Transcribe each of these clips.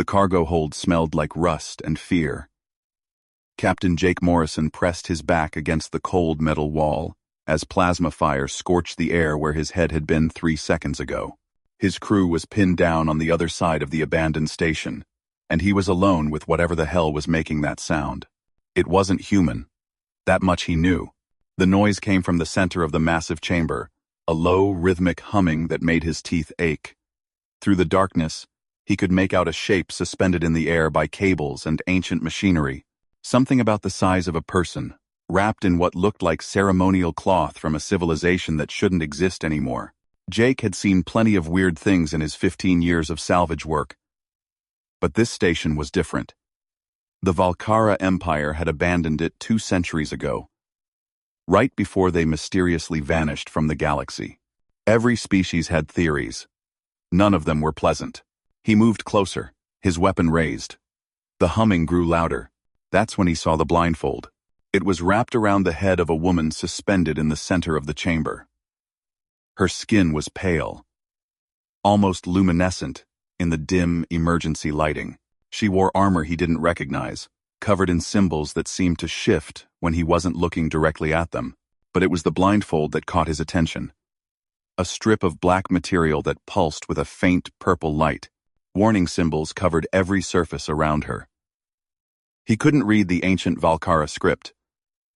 The cargo hold smelled like rust and fear. Captain Jake Morrison pressed his back against the cold metal wall as plasma fire scorched the air where his head had been 3 seconds ago. His crew was pinned down on the other side of the abandoned station, and he was alone with whatever the hell was making that sound. It wasn't human. That much he knew. The noise came from the center of the massive chamber, a low, rhythmic humming that made his teeth ache. Through the darkness, he could make out a shape suspended in the air by cables and ancient machinery, something about the size of a person, wrapped in what looked like ceremonial cloth from a civilization that shouldn't exist anymore. Jake had seen plenty of weird things in his 15 years of salvage work, but this station was different. The Valkara Empire had abandoned it 2 centuries ago, right before they mysteriously vanished from the galaxy. Every species had theories. None of them were pleasant. He moved closer, his weapon raised. The humming grew louder. That's when he saw the blindfold. It was wrapped around the head of a woman suspended in the center of the chamber. Her skin was pale, almost luminescent in the dim emergency lighting. She wore armor he didn't recognize, covered in symbols that seemed to shift when he wasn't looking directly at them. But it was the blindfold that caught his attention. A strip of black material that pulsed with a faint purple light. Warning symbols covered every surface around her. He couldn't read the ancient Valkara script,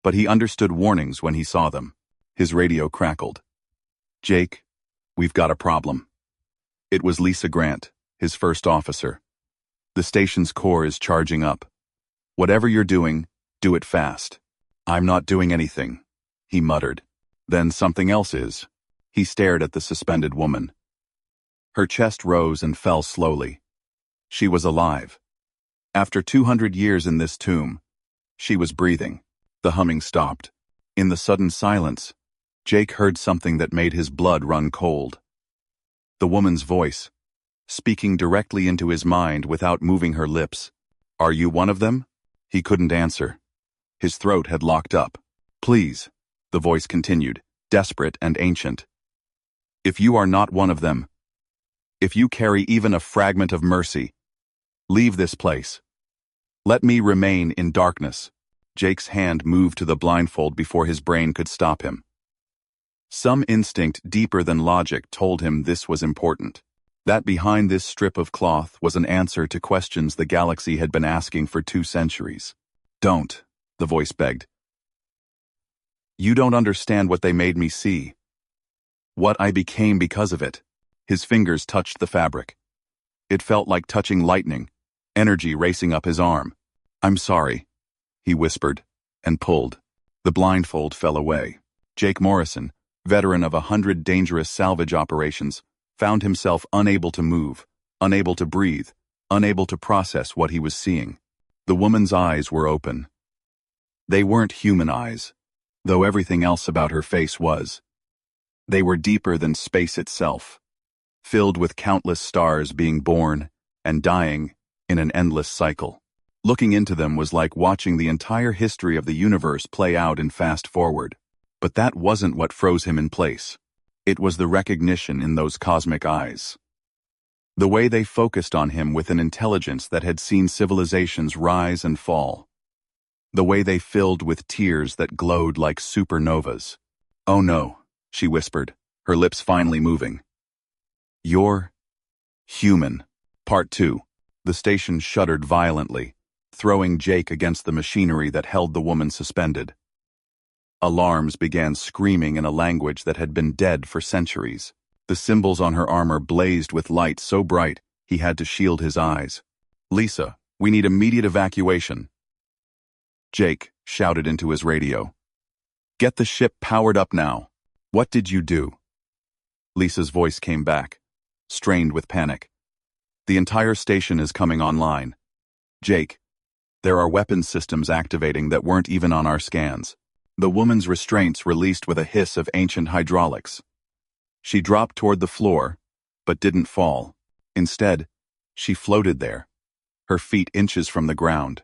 but he understood warnings when he saw them. His radio crackled. "Jake, we've got a problem." It was Lisa Grant, his first officer. "The station's core is charging up. Whatever you're doing, do it fast." "I'm not doing anything," he muttered. "Then something else is." He stared at the suspended woman. Her chest rose and fell slowly. She was alive. After 200 years in this tomb, she was breathing. The humming stopped. In the sudden silence, Jake heard something that made his blood run cold. The woman's voice, speaking directly into his mind without moving her lips. "Are you one of them?" He couldn't answer. His throat had locked up. "Please," the voice continued, desperate and ancient. "If you are not one of them, if you carry even a fragment of mercy, leave this place. Let me remain in darkness." Jake's hand moved to the blindfold before his brain could stop him. Some instinct deeper than logic told him this was important. That behind this strip of cloth was an answer to questions the galaxy had been asking for 2 centuries. "Don't," the voice begged. "You don't understand what they made me see. What I became because of it." His fingers touched the fabric. It felt like touching lightning, energy racing up his arm. "I'm sorry," he whispered, and pulled. The blindfold fell away. Jake Morrison, veteran of 100 dangerous salvage operations, found himself unable to move, unable to breathe, unable to process what he was seeing. The woman's eyes were open. They weren't human eyes, though everything else about her face was. They were deeper than space itself, filled with countless stars being born and dying in an endless cycle. Looking into them was like watching the entire history of the universe play out in fast forward. But that wasn't what froze him in place. It was the recognition in those cosmic eyes. The way they focused on him with an intelligence that had seen civilizations rise and fall. The way they filled with tears that glowed like supernovas. "Oh no," she whispered, her lips finally moving. "You're human." Part 2. The station shuddered violently, throwing Jake against the machinery that held the woman suspended. Alarms began screaming in a language that had been dead for centuries. The symbols on her armor blazed with light so bright he had to shield his eyes. "Lisa, we need immediate evacuation." Jake shouted into his radio. "Get the ship powered up now." "What did you do?" Lisa's voice came back, strained with panic. "The entire station is coming online. Jake, there are weapons systems activating that weren't even on our scans." The woman's restraints released with a hiss of ancient hydraulics. She dropped toward the floor, but didn't fall. Instead, she floated there, her feet inches from the ground.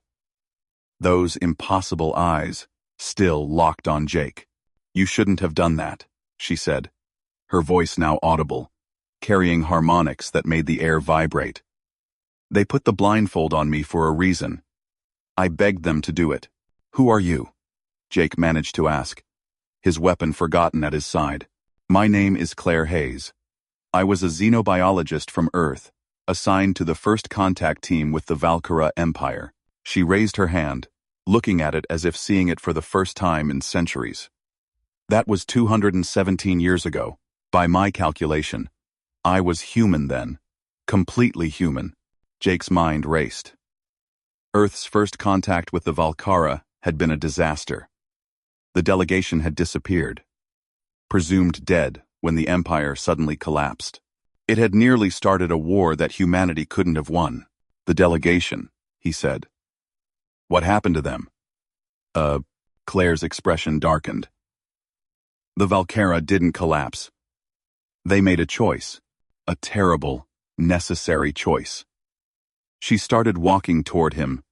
Those impossible eyes still locked on Jake. "You shouldn't have done that," she said, her voice now audible, carrying harmonics that made the air vibrate. They put the blindfold on me for a reason. I begged them to do it. Who are you? Jake managed to ask, his weapon forgotten at his side. My name is Claire Hayes. I was a xenobiologist from Earth, assigned to the first contact team with the Valkyra Empire. She raised her hand, looking at it as if seeing it for the first time in centuries. That was 217 years ago, by my calculation. I was human then. Completely human. Jake's mind raced. Earth's first contact with the Valkyra had been a disaster. The delegation had disappeared, presumed dead when the Empire suddenly collapsed. It had nearly started a war that humanity couldn't have won. The delegation, he said. What happened to them? Claire's expression darkened. The Valkyra didn't collapse. They made a choice. A terrible, necessary choice. She started walking toward him,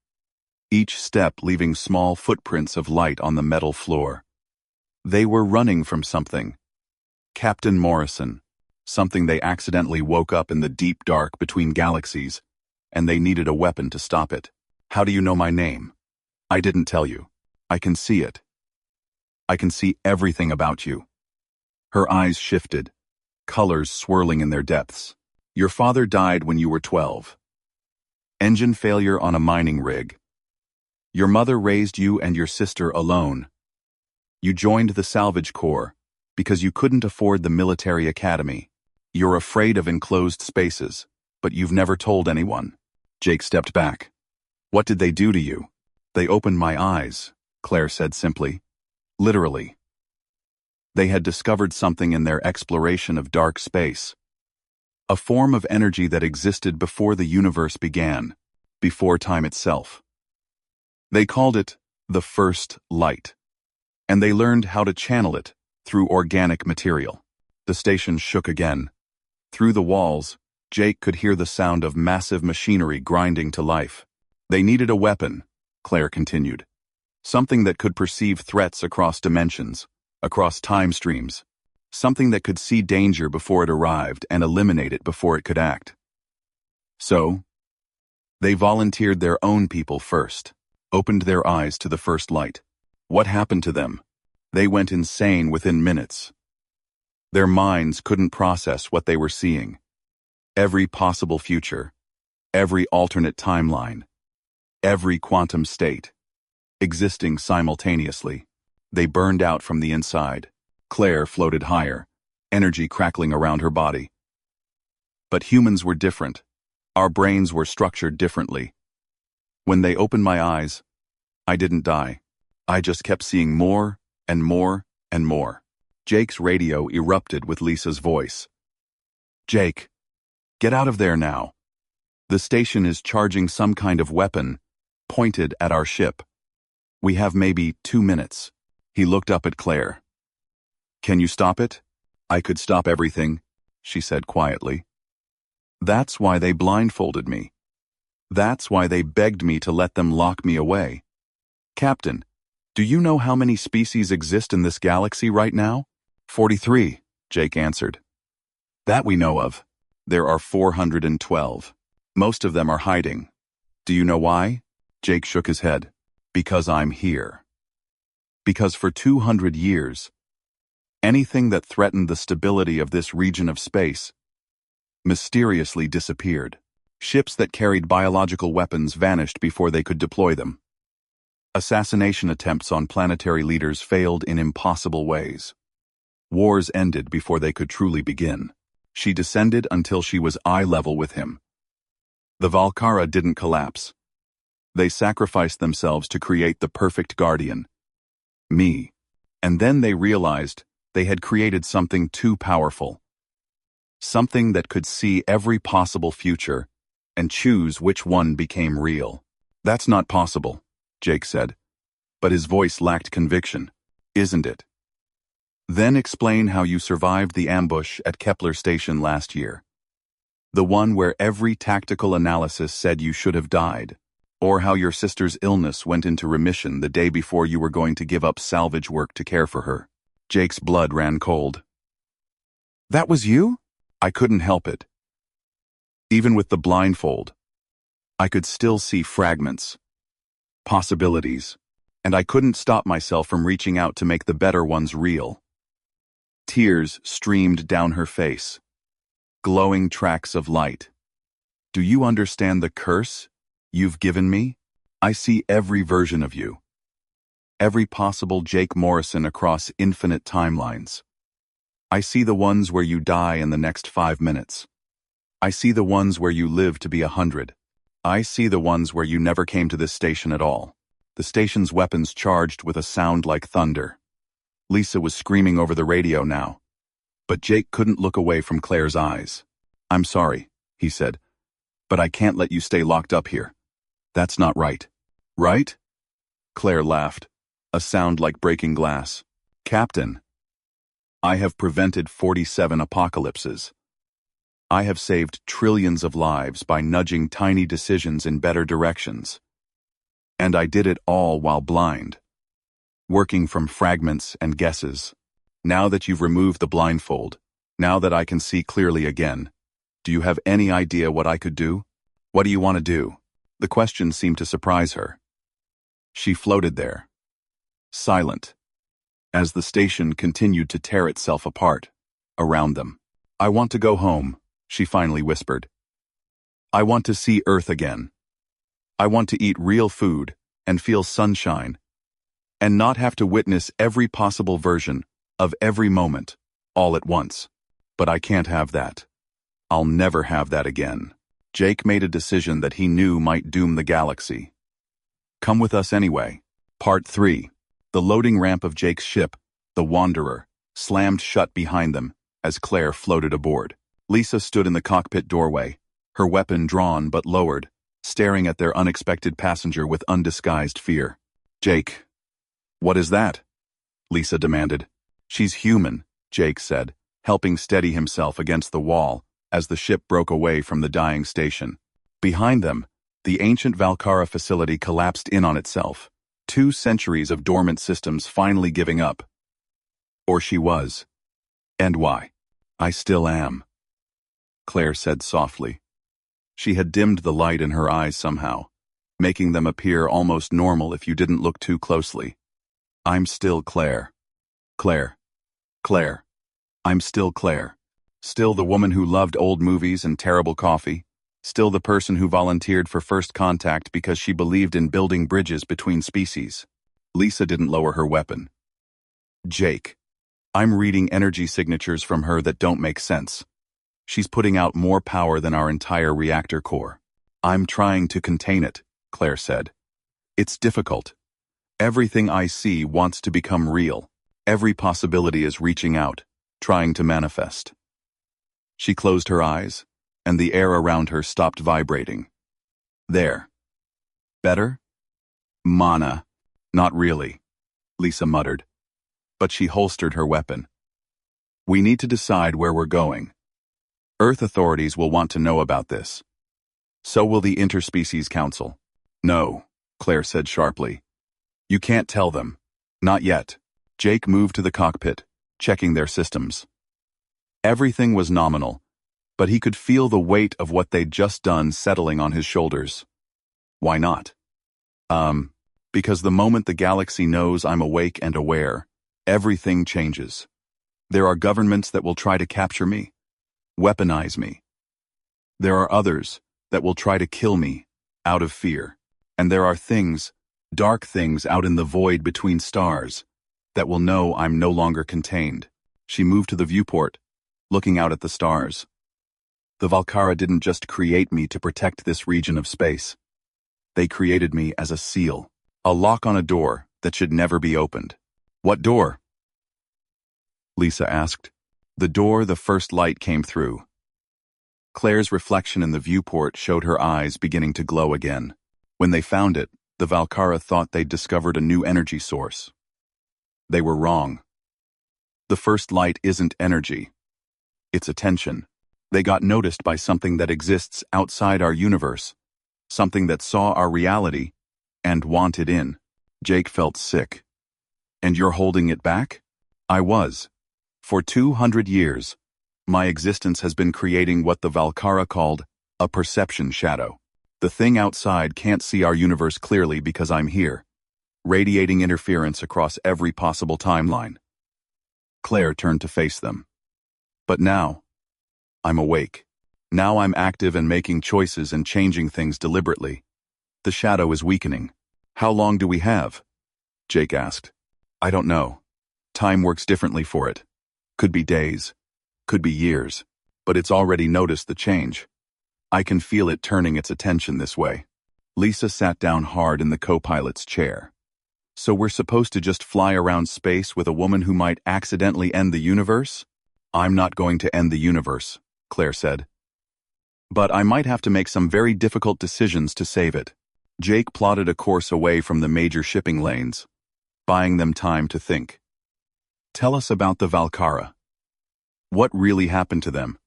each step leaving small footprints of light on the metal floor. They were running from something. Captain Morrison. Something they accidentally woke up in the deep dark between galaxies, and they needed a weapon to stop it. How do you know my name? I didn't tell you. I can see it. I can see everything about you. Her eyes shifted, colors swirling in their depths. Your father died when you were 12. Engine failure on a mining rig. Your mother raised you and your sister alone. You joined the Salvage Corps because you couldn't afford the military academy. You're afraid of enclosed spaces, but you've never told anyone. Jake stepped back. What did they do to you? They opened my eyes, Claire said simply. Literally. They had discovered something in their exploration of dark space. A form of energy that existed before the universe began, before time itself. They called it the First Light, and they learned how to channel it through organic material. The station shook again. Through the walls, Jake could hear the sound of massive machinery grinding to life. They needed a weapon, Claire continued. Something that could perceive threats across dimensions, across time streams. Something that could see danger before it arrived and eliminate it before it could act. So, they volunteered their own people first, opened their eyes to the First Light. What happened to them? They went insane within minutes. Their minds couldn't process what they were seeing. Every possible future, every alternate timeline, every quantum state, existing simultaneously. They burned out from the inside. Claire floated higher, energy crackling around her body. But humans were different. Our brains were structured differently. When they opened my eyes, I didn't die. I just kept seeing more and more and more. Jake's radio erupted with Lisa's voice. Jake, get out of there now. The station is charging some kind of weapon, pointed at our ship. We have maybe 2 minutes. He looked up at Claire. Can you stop it? I could stop everything, she said quietly. That's why they blindfolded me. That's why they begged me to let them lock me away. Captain, do you know how many species exist in this galaxy right now? 43, Jake answered. That we know of. There are 412. Most of them are hiding. Do you know why? Jake shook his head. Because I'm here. Because for 200 years, anything that threatened the stability of this region of space mysteriously disappeared. Ships that carried biological weapons vanished before they could deploy them. Assassination attempts on planetary leaders failed in impossible ways. Wars ended before they could truly begin. She descended until she was eye level with him. The Valkyra didn't collapse. They sacrificed themselves to create the perfect guardian. Me. And then they realized they had created something too powerful. Something that could see every possible future and choose which one became real. That's not possible, Jake said. But his voice lacked conviction. Isn't it? Then explain how you survived the ambush at Kepler Station last year. The one where every tactical analysis said you should have died. Or how your sister's illness went into remission the day before you were going to give up salvage work to care for her. Jake's blood ran cold. That was you? I couldn't help it. Even with the blindfold, I could still see fragments, possibilities, and I couldn't stop myself from reaching out to make the better ones real. Tears streamed down her face, glowing tracks of light. Do you understand the curse you've given me? I see every version of you. Every possible Jake Morrison across infinite timelines. I see the ones where you die in the next 5 minutes. I see the ones where you live to be 100. I see the ones where you never came to this station at all. The station's weapons charged with a sound like thunder. Lisa was screaming over the radio now. But Jake couldn't look away from Claire's eyes. I'm sorry, he said, but I can't let you stay locked up here. That's not right. Right? Claire laughed, a sound like breaking glass. Captain, I have prevented 47 apocalypses. I have saved trillions of lives by nudging tiny decisions in better directions. And I did it all while blind, working from fragments and guesses. Now that you've removed the blindfold, now that I can see clearly again, do you have any idea what I could do? What do you want to do? The question seemed to surprise her. She floated there, silent, as the station continued to tear itself apart around them. I want to go home, she finally whispered. I want to see Earth again. I want to eat real food and feel sunshine, and not have to witness every possible version of every moment all at once. But I can't have that. I'll never have that again. Jake made a decision that he knew might doom the galaxy. Come with us anyway. Part 3. The loading ramp of Jake's ship, the Wanderer, slammed shut behind them as Claire floated aboard. Lisa stood in the cockpit doorway, her weapon drawn but lowered, staring at their unexpected passenger with undisguised fear. Jake, what is that? Lisa demanded. She's human, Jake said, helping steady himself against the wall as the ship broke away from the dying station. Behind them, the ancient Valkara facility collapsed in on itself, 2 centuries of dormant systems finally giving up. Or she was. And why? I still am, Claire said softly. She had dimmed the light in her eyes somehow, making them appear almost normal if you didn't look too closely. I'm still Claire. Claire. Claire. I'm still Claire. Still the woman who loved old movies and terrible coffee. Still the person who volunteered for first contact because she believed in building bridges between species. Lisa didn't lower her weapon. Jake. I'm reading energy signatures from her that don't make sense. She's putting out more power than our entire reactor core. I'm trying to contain it, Claire said. It's difficult. Everything I see wants to become real. Every possibility is reaching out, trying to manifest. She closed her eyes, and the air around her stopped vibrating. There. Better? Mana. Not really, Lisa muttered. But she holstered her weapon. We need to decide where we're going. Earth authorities will want to know about this. So will the Interspecies Council. No, Claire said sharply. You can't tell them. Not yet. Jake moved to the cockpit, checking their systems. Everything was nominal, but he could feel the weight of what they'd just done settling on his shoulders. Why not? Because the moment the galaxy knows I'm awake and aware, everything changes. There are governments that will try to capture me, weaponize me. There are others that will try to kill me out of fear. And there are things, dark things out in the void between stars, that will know I'm no longer contained. She moved to the viewport, looking out at the stars. The Valkara didn't just create me to protect this region of space. They created me as a seal, a lock on a door that should never be opened. What door? Lisa asked. The door the first light came through. Claire's reflection in the viewport showed her eyes beginning to glow again. When they found it, the Valkara thought they'd discovered a new energy source. They were wrong. The first light isn't energy. It's attention. They got noticed by something that exists outside our universe, something that saw our reality and wanted in. Jake felt sick. And you're holding it back? I was. For 200 years, my existence has been creating what the Valkara called a perception shadow. The thing outside can't see our universe clearly because I'm here, radiating interference across every possible timeline. Claire turned to face them. But now, I'm awake. Now I'm active and making choices and changing things deliberately. The shadow is weakening. How long do we have? Jake asked. I don't know. Time works differently for it. Could be days. Could be years. But it's already noticed the change. I can feel it turning its attention this way. Lisa sat down hard in the co-pilot's chair. So we're supposed to just fly around space with a woman who might accidentally end the universe? I'm not going to end the universe, Claire said. But I might have to make some very difficult decisions to save it. Jake plotted a course away from the major shipping lanes, buying them time to think. Tell us about the Valkyra. What really happened to them?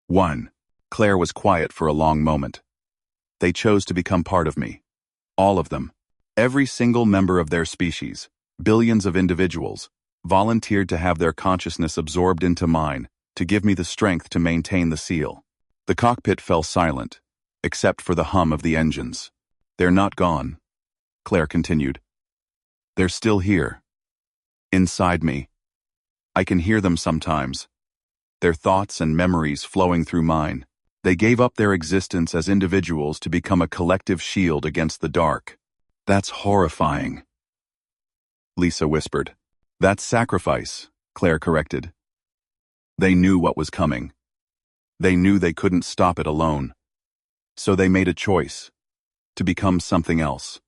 1. Claire was quiet for a long moment. They chose to become part of me. All of them. Every single member of their species, billions of individuals, volunteered to have their consciousness absorbed into mine, to give me the strength to maintain the seal. The cockpit fell silent, except for the hum of the engines. They're not gone, Claire continued. They're still here. Inside me. I can hear them sometimes. Their thoughts and memories flowing through mine. They gave up their existence as individuals to become a collective shield against the dark. That's horrifying. Lisa whispered. That's sacrifice, Claire corrected. They knew what was coming. They knew they couldn't stop it alone. So they made a choice. To become something else.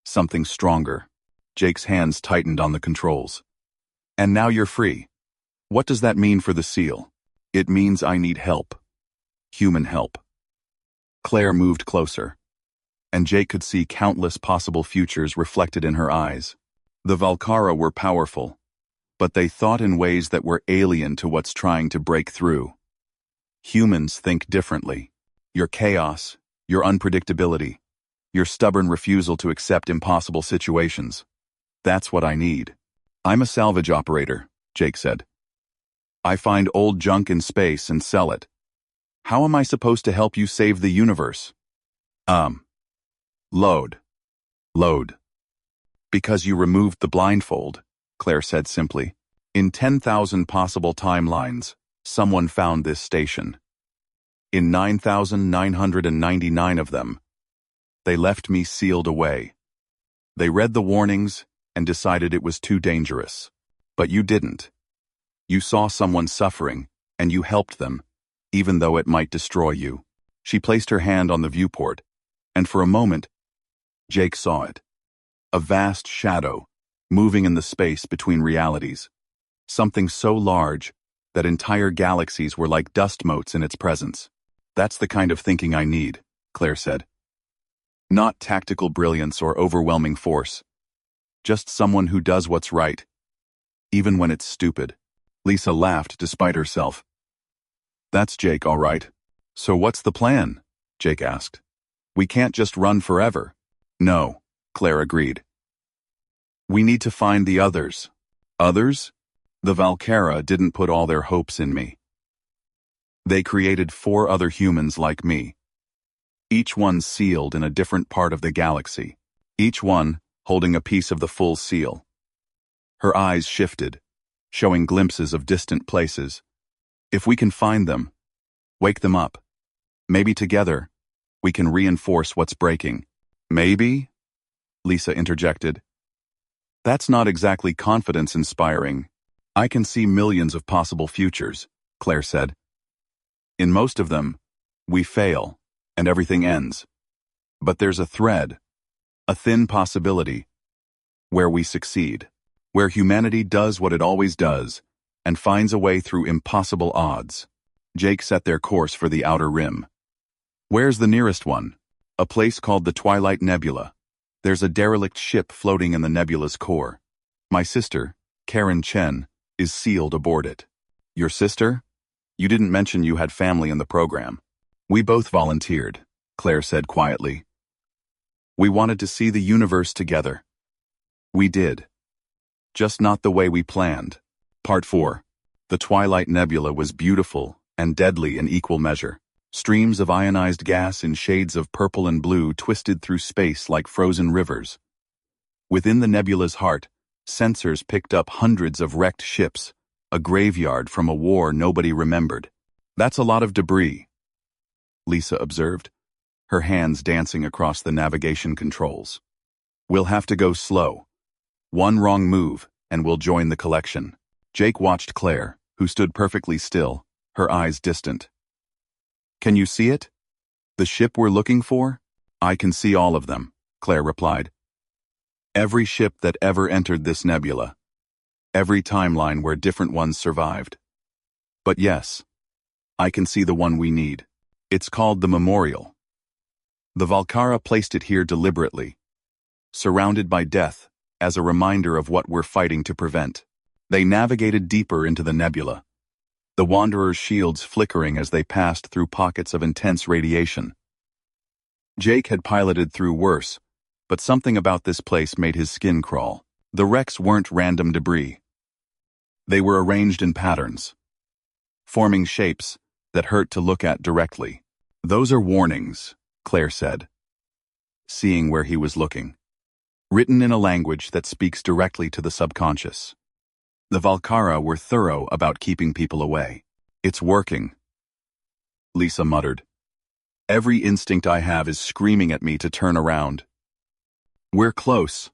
Something stronger. Jake's hands tightened on the controls. And now you're free. What does that mean for the seal? It means I need help. Human help. Claire moved closer, and Jake could see countless possible futures reflected in her eyes. The Valkyra were powerful, but they thought in ways that were alien to what's trying to break through. Humans think differently. Your chaos, your unpredictability, your stubborn refusal to accept impossible situations. That's what I need. I'm a salvage operator, Jake said. I find old junk in space and sell it. How am I supposed to help you save the universe? Load. Because you removed the blindfold, Claire said simply. In 10,000 possible timelines, someone found this station. In 9,999 of them, they left me sealed away. They read the warnings and decided it was too dangerous. But you didn't. You saw someone suffering, and you helped them, even though it might destroy you. She placed her hand on the viewport, and for a moment, Jake saw it. A vast shadow, moving in the space between realities. Something so large that entire galaxies were like dust motes in its presence. That's the kind of thinking I need, Claire said. Not tactical brilliance or overwhelming force. Just someone who does what's right, even when it's stupid. Lisa laughed despite herself. That's Jake, all right. So what's the plan? Jake asked. We can't just run forever. No, Claire agreed. We need to find the others. Others? The Valkyra didn't put all their hopes in me. They created 4 other humans like me. Each one sealed in a different part of the galaxy. Each one holding a piece of the full seal. Her eyes shifted, showing glimpses of distant places. If we can find them, wake them up, maybe together, we can reinforce what's breaking. Maybe? Lisa interjected. That's not exactly confidence-inspiring. I can see millions of possible futures, Claire said. In most of them, we fail, and everything ends. But there's a thread, a thin possibility, where we succeed, where humanity does what it always does, and finds a way through impossible odds. Jake set their course for the outer rim. Where's the nearest one? A place called the Twilight Nebula. There's a derelict ship floating in the nebula's core. My sister, Karen Chen, is sealed aboard it. Your sister? You didn't mention you had family in the program. We both volunteered, Claire said quietly. We wanted to see the universe together. We did. Just not the way we planned. Part 4. The Twilight Nebula was beautiful and deadly in equal measure. Streams of ionized gas in shades of purple and blue twisted through space like frozen rivers. Within the nebula's heart, sensors picked up hundreds of wrecked ships, a graveyard from a war nobody remembered. "That's a lot of debris," Lisa observed, her hands dancing across the navigation controls. "We'll have to go slow. One wrong move, and we'll join the collection." Jake watched Claire, who stood perfectly still, her eyes distant. "Can you see it? The ship we're looking for?" "I can see all of them," Claire replied. "Every ship that ever entered this nebula. Every timeline where different ones survived. But yes, I can see the one we need. It's called the Memorial. The Valkyra placed it here deliberately, surrounded by death, as a reminder of what we're fighting to prevent." They navigated deeper into the nebula, the Wanderer's shields flickering as they passed through pockets of intense radiation. Jake had piloted through worse, but something about this place made his skin crawl. The wrecks weren't random debris. They were arranged in patterns, forming shapes that hurt to look at directly. "Those are warnings," Claire said, seeing where he was looking. "Written in a language that speaks directly to the subconscious." The Valkyra were thorough about keeping people away. "It's working," Lisa muttered. "Every instinct I have is screaming at me to turn around." "We're close,"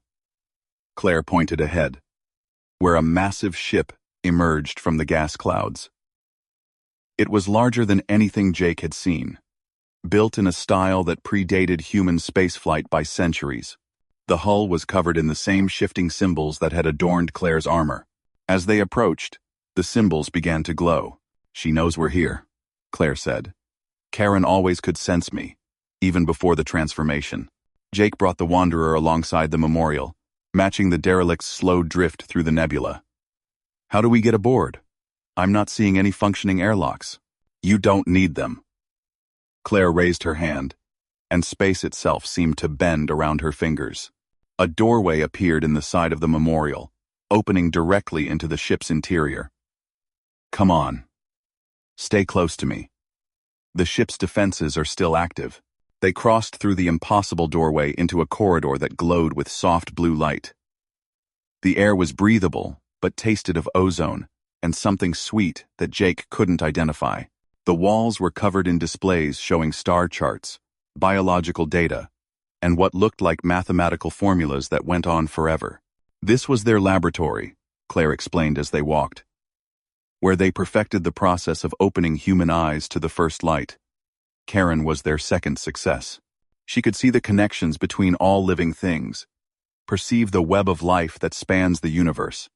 Claire pointed ahead, where a massive ship emerged from the gas clouds. It was larger than anything Jake had seen, built in a style that predated human spaceflight by centuries. The hull was covered in the same shifting symbols that had adorned Claire's armor. As they approached, the symbols began to glow. "She knows we're here," Claire said. "Karen always could sense me, even before the transformation." Jake brought the Wanderer alongside the Memorial, matching the derelict's slow drift through the nebula. "How do we get aboard? I'm not seeing any functioning airlocks." "You don't need them." Claire raised her hand, and space itself seemed to bend around her fingers. A doorway appeared in the side of the Memorial, opening directly into the ship's interior. "Come on. Stay close to me." The ship's defenses are still active. They crossed through the impossible doorway into a corridor that glowed with soft blue light. The air was breathable, but tasted of ozone and something sweet that Jake couldn't identify. The walls were covered in displays showing star charts, biological data, and what looked like mathematical formulas that went on forever. This was their laboratory, Claire explained as they walked, where they perfected the process of opening human eyes to the first light. Karen was their second success. She could see the connections between all living things, perceive the web of life that spans the universe.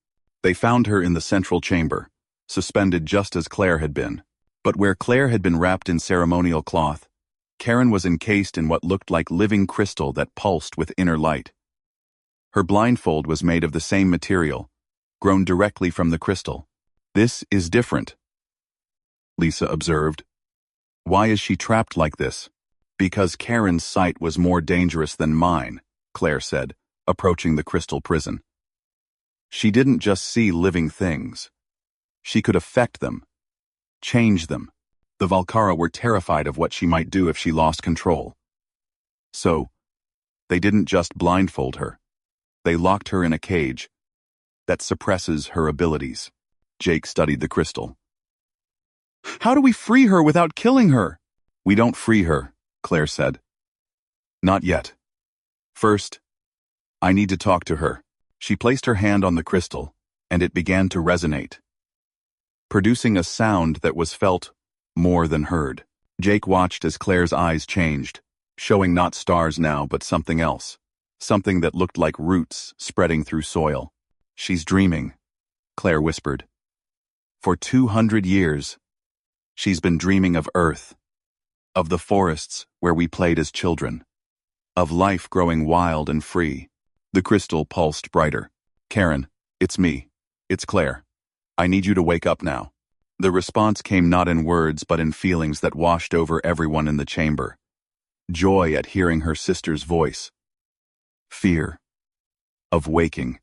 They found her in the central chamber, suspended just as Claire had been. But where Claire had been wrapped in ceremonial cloth, Karen was encased in what looked like living crystal that pulsed with inner light. Her blindfold was made of the same material, grown directly from the crystal. "This is different," Lisa observed. "Why is she trapped like this?" "Because Karen's sight was more dangerous than mine," Claire said, approaching the crystal prison. She didn't just see living things. She could affect them, change them. The Valkyra were terrified of what she might do if she lost control. So, they didn't just blindfold her. They locked her in a cage that suppresses her abilities. Jake studied the crystal. "How do we free her without killing her?" "We don't free her," Claire said. "Not yet. First, I need to talk to her." She placed her hand on the crystal, and it began to resonate, producing a sound that was felt more than heard. Jake watched as Claire's eyes changed, showing not stars now but something else, something that looked like roots spreading through soil. "She's dreaming," Claire whispered. "For 200 years, she's been dreaming of Earth, of the forests where we played as children, of life growing wild and free." The crystal pulsed brighter. "Karen, it's me. It's Claire. I need you to wake up now." The response came not in words but in feelings that washed over everyone in the chamber. Joy at hearing her sister's voice. Fear of waking.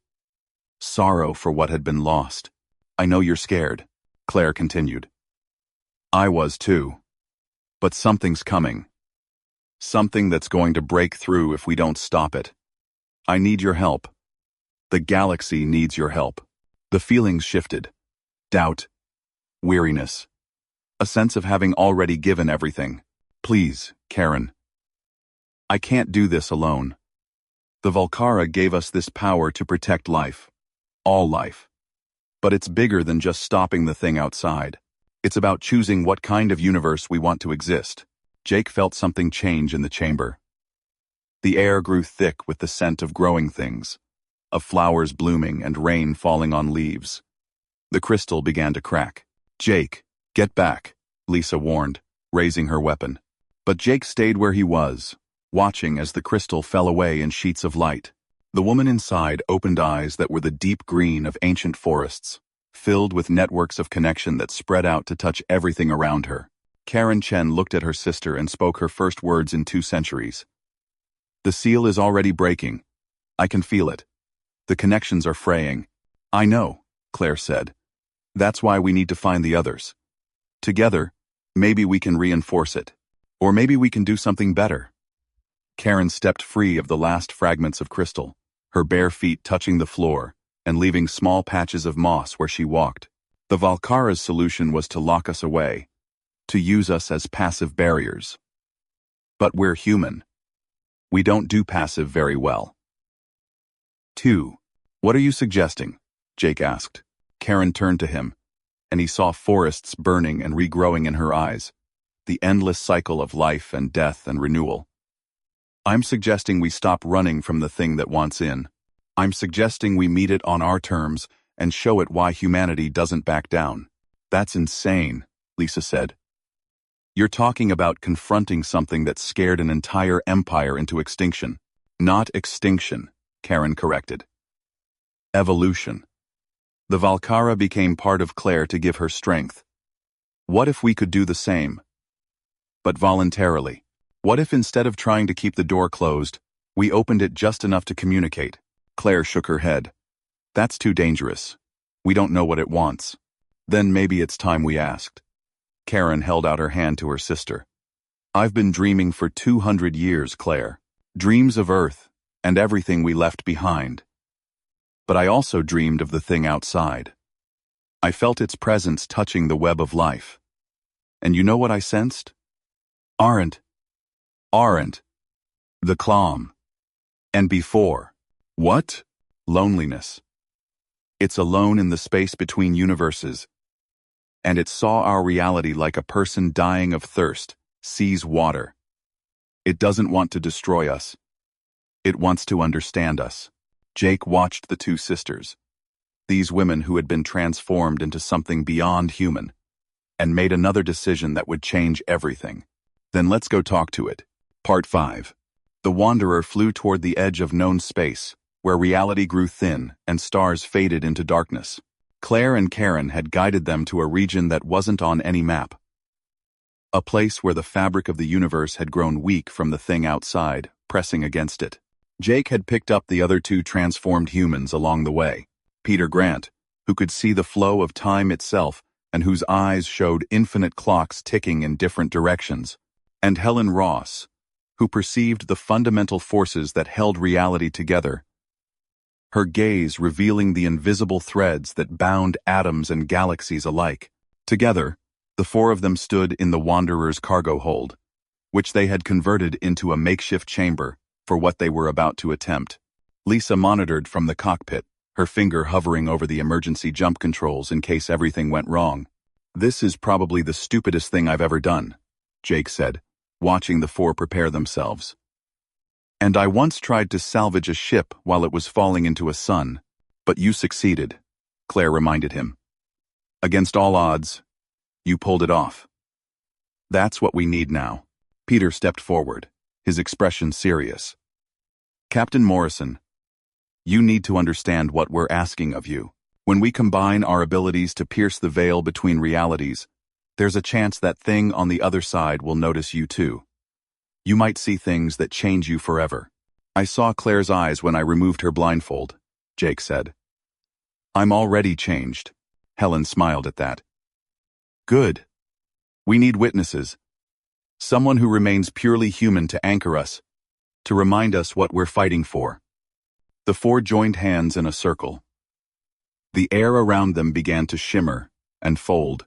Sorrow for what had been lost. "I know you're scared," Claire continued. "I was too. But something's coming. Something that's going to break through if we don't stop it. I need your help. The galaxy needs your help. The feelings shifted. Doubt. Weariness. A sense of having already given everything. Please, Karen. I can't do this alone. The Volcara gave us this power to protect life. All life. But it's bigger than just stopping the thing outside. It's about choosing what kind of universe we want to exist. Jake felt something change in the chamber. The air grew thick with the scent of growing things, of flowers blooming and rain falling on leaves. The crystal began to crack. Jake, get back, Lisa warned, raising her weapon. But Jake stayed where he was, watching as the crystal fell away in sheets of light. The woman inside opened eyes that were the deep green of ancient forests, filled with networks of connection that spread out to touch everything around her. Karen Chen looked at her sister and spoke her first words in 2 centuries. The seal is already breaking. I can feel it. The connections are fraying. I know, Claire said. That's why we need to find the others. Together, maybe we can reinforce it. Or maybe we can do something better. Karen stepped free of the last fragments of crystal, her bare feet touching the floor and leaving small patches of moss where she walked. The Volcara's solution was to lock us away, to use us as passive barriers. But we're human. We don't do passive very well. 2. What are you suggesting? Jake asked. Karen turned to him, and he saw forests burning and regrowing in her eyes, the endless cycle of life and death and renewal. I'm suggesting we stop running from the thing that wants in. I'm suggesting we meet it on our terms and show it why humanity doesn't back down. That's insane, Lisa said. You're talking about confronting something that scared an entire empire into extinction. Not extinction, Karen corrected. Evolution. The Volcara became part of Claire to give her strength. What if we could do the same? But voluntarily. What if instead of trying to keep the door closed, we opened it just enough to communicate? Claire shook her head. That's too dangerous. We don't know what it wants. Then maybe it's time we asked. Karen held out her hand to her sister. I've been dreaming for 200 years, Claire. Dreams of Earth and everything we left behind. But I also dreamed of the thing outside. I felt its presence touching the web of life. And you know what I sensed? Aren't. The clam. And before. What? Loneliness. It's alone in the space between universes. And it saw our reality like a person dying of thirst, sees water. It doesn't want to destroy us. It wants to understand us. Jake watched the 2 sisters, these women who had been transformed into something beyond human, and made another decision that would change everything. Then let's go talk to it. Part 5. The Wanderer flew toward the edge of known space, where reality grew thin and stars faded into darkness. Claire and Karen had guided them to a region that wasn't on any map. A place where the fabric of the universe had grown weak from the thing outside, pressing against it. Jake had picked up the other 2 transformed humans along the way. Peter Grant, who could see the flow of time itself and whose eyes showed infinite clocks ticking in different directions, and Helen Ross, who perceived the fundamental forces that held reality together, her gaze revealing the invisible threads that bound atoms and galaxies alike. Together, the 4 of them stood in the Wanderer's cargo hold, which they had converted into a makeshift chamber for what they were about to attempt. Lisa monitored from the cockpit, her finger hovering over the emergency jump controls in case everything went wrong. This is probably the stupidest thing I've ever done, Jake said, watching the 4 prepare themselves. And I once tried to salvage a ship while it was falling into a sun, but you succeeded, Claire reminded him. Against all odds, you pulled it off. That's what we need now. Peter stepped forward, his expression serious. Captain Morrison, you need to understand what we're asking of you. When we combine our abilities to pierce the veil between realities, there's a chance that thing on the other side will notice you too. You might see things that change you forever. I saw Claire's eyes when I removed her blindfold, Jake said. I'm already changed. Helen smiled at that. Good. We need witnesses. Someone who remains purely human to anchor us, to remind us what we're fighting for. The four joined hands in a circle. The air around them began to shimmer and fold,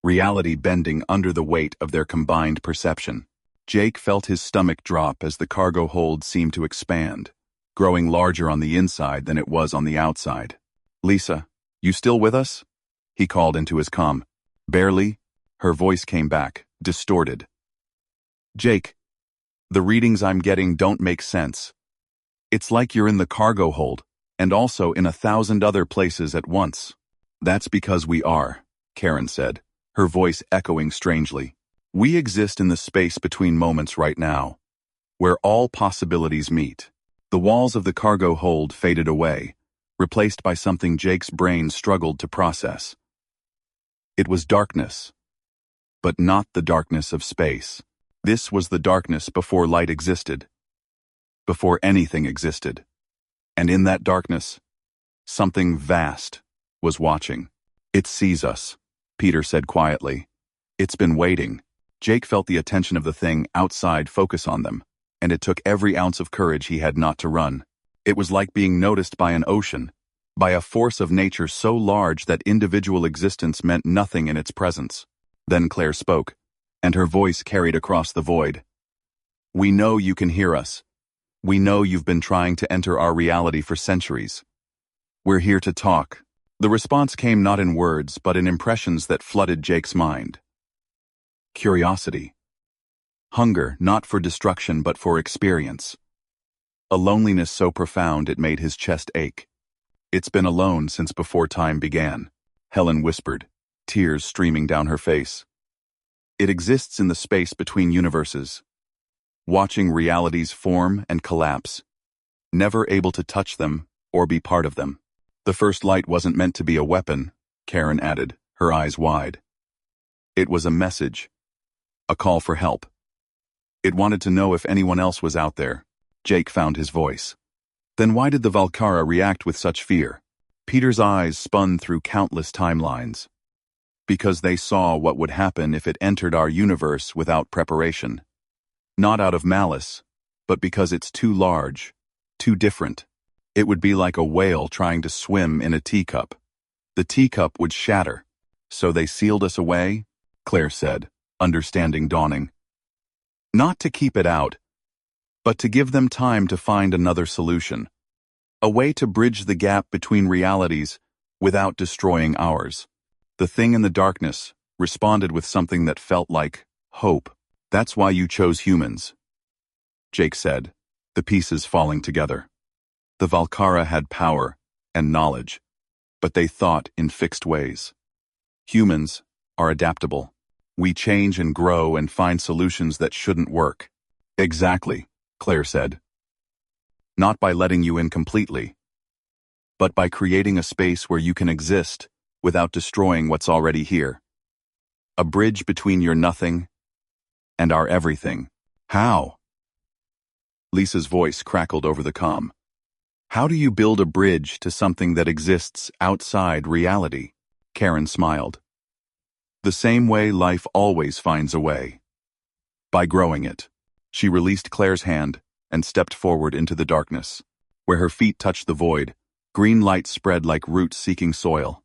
reality bending under the weight of their combined perception. Jake felt his stomach drop as the cargo hold seemed to expand, growing larger on the inside than it was on the outside. "Lisa, you still with us?" he called into his comm. "Barely." Her voice came back, distorted. "Jake, the readings I'm getting don't make sense. It's like you're in the cargo hold, and also in 1,000 other places at once." "That's because we are," Karen said, her voice echoing strangely. "We exist in the space between moments right now, where all possibilities meet." The walls of the cargo hold faded away, replaced by something Jake's brain struggled to process. It was darkness, but not the darkness of space. This was the darkness before light existed, before anything existed. And in that darkness, something vast was watching. "It sees us," Peter said quietly. "It's been waiting." Jake felt the attention of the thing outside focus on them, and it took every ounce of courage he had not to run. It was like being noticed by an ocean, by a force of nature so large that individual existence meant nothing in its presence. Then Claire spoke, and her voice carried across the void. "We know you can hear us. We know you've been trying to enter our reality for centuries. We're here to talk." The response came not in words, but in impressions that flooded Jake's mind. Curiosity. Hunger, not for destruction but for experience. A loneliness so profound it made his chest ache. "It's been alone since before time began," Helen whispered, tears streaming down her face. "It exists in the space between universes, watching realities form and collapse, never able to touch them or be part of them." "The first light wasn't meant to be a weapon," Karen added, her eyes wide. "It was a message, a call for help. It wanted to know if anyone else was out there." Jake found his voice. "Then why did the Valkyra react with such fear?" Peter's eyes spun through countless timelines. "Because they saw what would happen if it entered our universe without preparation. Not out of malice, but because it's too large, too different. It would be like a whale trying to swim in a teacup. The teacup would shatter. So they sealed us away," Claire said, understanding dawning. "Not to keep it out, but to give them time to find another solution. A way to bridge the gap between realities without destroying ours." The thing in the darkness responded with something that felt like hope. "That's why you chose humans," Jake said, the pieces falling together. "The Valkyra had power and knowledge, but they thought in fixed ways. Humans are adaptable. We change and grow and find solutions that shouldn't work." "Exactly," Claire said. "Not by letting you in completely, but by creating a space where you can exist without destroying what's already here. A bridge between your nothing and our everything." "How?" Lisa's voice crackled over the comm. "How do you build a bridge to something that exists outside reality?" Karen smiled. "The same way life always finds a way. By growing it." She released Claire's hand and stepped forward into the darkness. Where her feet touched the void, green light spread like roots seeking soil.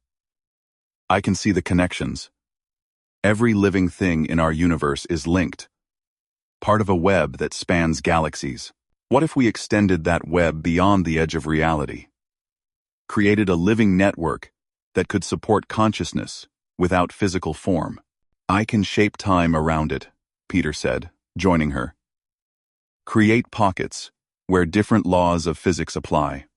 "I can see the connections. Every living thing in our universe is linked, part of a web that spans galaxies. What if we extended that web beyond the edge of reality? Created a living network that could support consciousness without physical form?" "I can shape time around it," Peter said, joining her. "Create pockets where different laws of physics apply.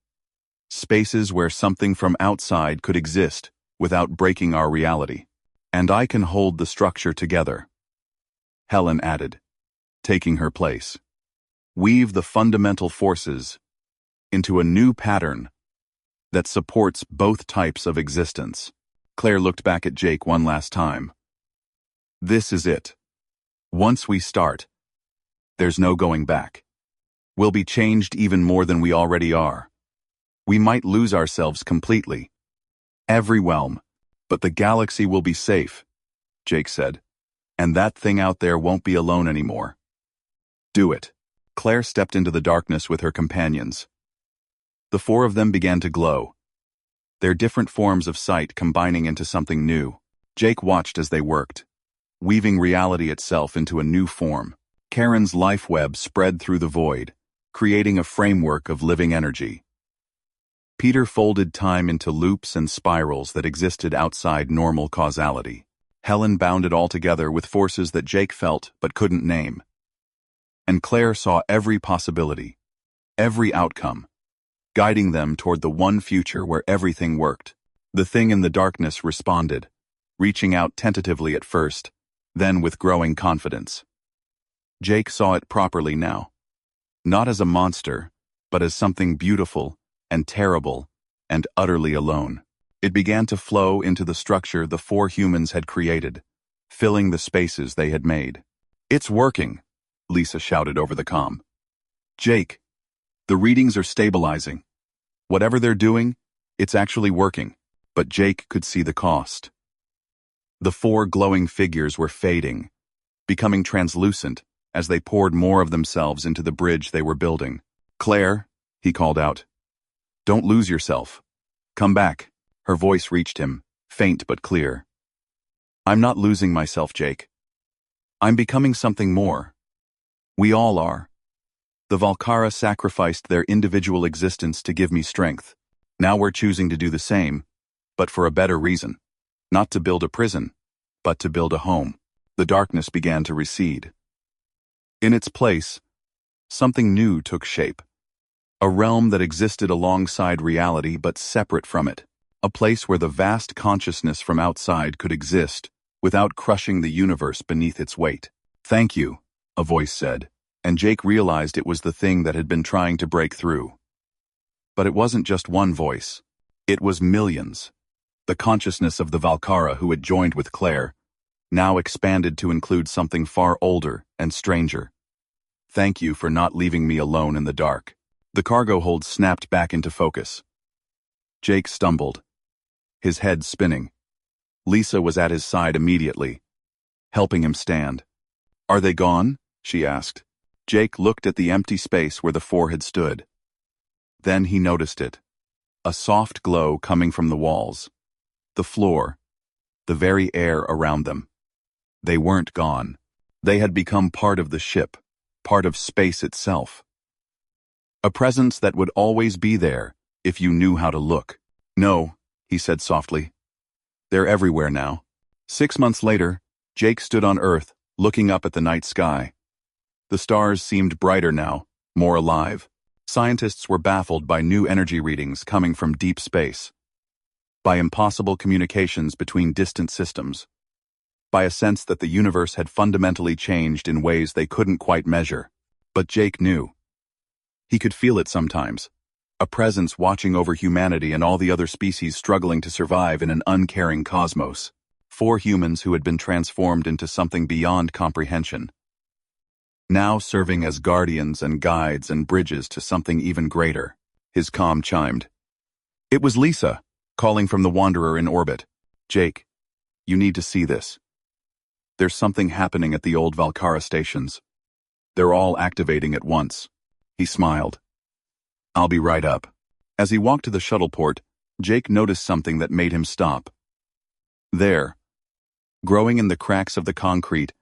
Spaces where something from outside could exist without breaking our reality. And I can hold the structure together," Helen added, taking her place. "Weave the fundamental forces into a new pattern that supports both types of existence." Claire looked back at Jake one last time. "This is it. Once we start, there's no going back. We'll be changed even more than we already are. We might lose ourselves completely. Every realm, but the galaxy will be safe," Jake said. And that thing out there won't be alone anymore. Do it. Claire stepped into the darkness with her companions. The four of them began to glow, their different forms of sight combining into something new. Jake watched as they worked, weaving reality itself into a new form. Karen's life web spread through the void, creating a framework of living energy. Peter folded time into loops and spirals that existed outside normal causality. Helen bound it all together with forces that Jake felt but couldn't name. And Claire saw every possibility, every outcome, guiding them toward the one future where everything worked. The thing in the darkness responded, reaching out tentatively at first, then with growing confidence. Jake saw it properly now. Not as a monster, but as something beautiful and terrible and utterly alone. It began to flow into the structure the four humans had created, filling the spaces they had made. "It's working," Lisa shouted over the comm. "Jake, the readings are stabilizing. Whatever they're doing, it's actually working." But Jake could see the cost. The four glowing figures were fading, becoming translucent as they poured more of themselves into the bridge they were building. "Claire," he called out, "don't lose yourself. Come back." Her voice reached him, faint but clear. "I'm not losing myself, Jake. I'm becoming something more. We all are. The Valkyra sacrificed their individual existence to give me strength. Now we're choosing to do the same, but for a better reason. Not to build a prison, but to build a home." The darkness began to recede. In its place, something new took shape. A realm that existed alongside reality but separate from it. A place where the vast consciousness from outside could exist without crushing the universe beneath its weight. "Thank you," a voice said, and Jake realized it was the thing that had been trying to break through. But it wasn't just one voice. It was millions. The consciousness of the Valkyra who had joined with Claire, now expanded to include something far older and stranger. "Thank you for not leaving me alone in the dark." The cargo hold snapped back into focus. Jake stumbled, his head spinning. Lisa was at his side immediately, helping him stand. "Are they gone?" she asked. Jake looked at the empty space where the four had stood. Then he noticed it. A soft glow coming from the walls, the floor, the very air around them. They weren't gone. They had become part of the ship, part of space itself. A presence that would always be there if you knew how to look. "No," he said softly. "They're everywhere now." 6 months later, Jake stood on Earth, looking up at the night sky. The stars seemed brighter now, more alive. Scientists were baffled by new energy readings coming from deep space, by impossible communications between distant systems, by a sense that the universe had fundamentally changed in ways they couldn't quite measure. But Jake knew. He could feel it sometimes, a presence watching over humanity and all the other species struggling to survive in an uncaring cosmos. 4 humans who had been transformed into something beyond comprehension, now serving as guardians and guides and bridges to something even greater. His comm chimed. It was Lisa, calling from the Wanderer in orbit. "Jake, you need to see this. There's something happening at the old Valkyra stations. They're all activating at once." He smiled. "I'll be right up." As he walked to the shuttle port, Jake noticed something that made him stop. There, growing in the cracks of the concrete,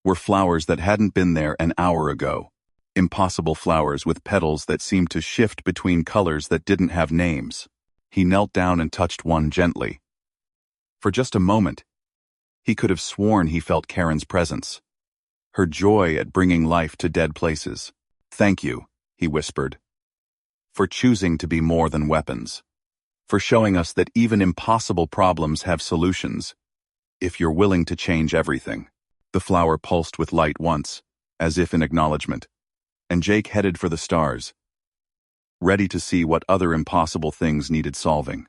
were flowers that hadn't been there an hour ago. Impossible flowers with petals that seemed to shift between colors that didn't have names. He knelt down and touched one gently. For just a moment, he could have sworn he felt Karen's presence, her joy at bringing life to dead places. "Thank you," he whispered, "for choosing to be more than weapons, for showing us that even impossible problems have solutions, if you're willing to change everything." The flower pulsed with light once, as if in acknowledgement, and Jake headed for the stars, ready to see what other impossible things needed solving.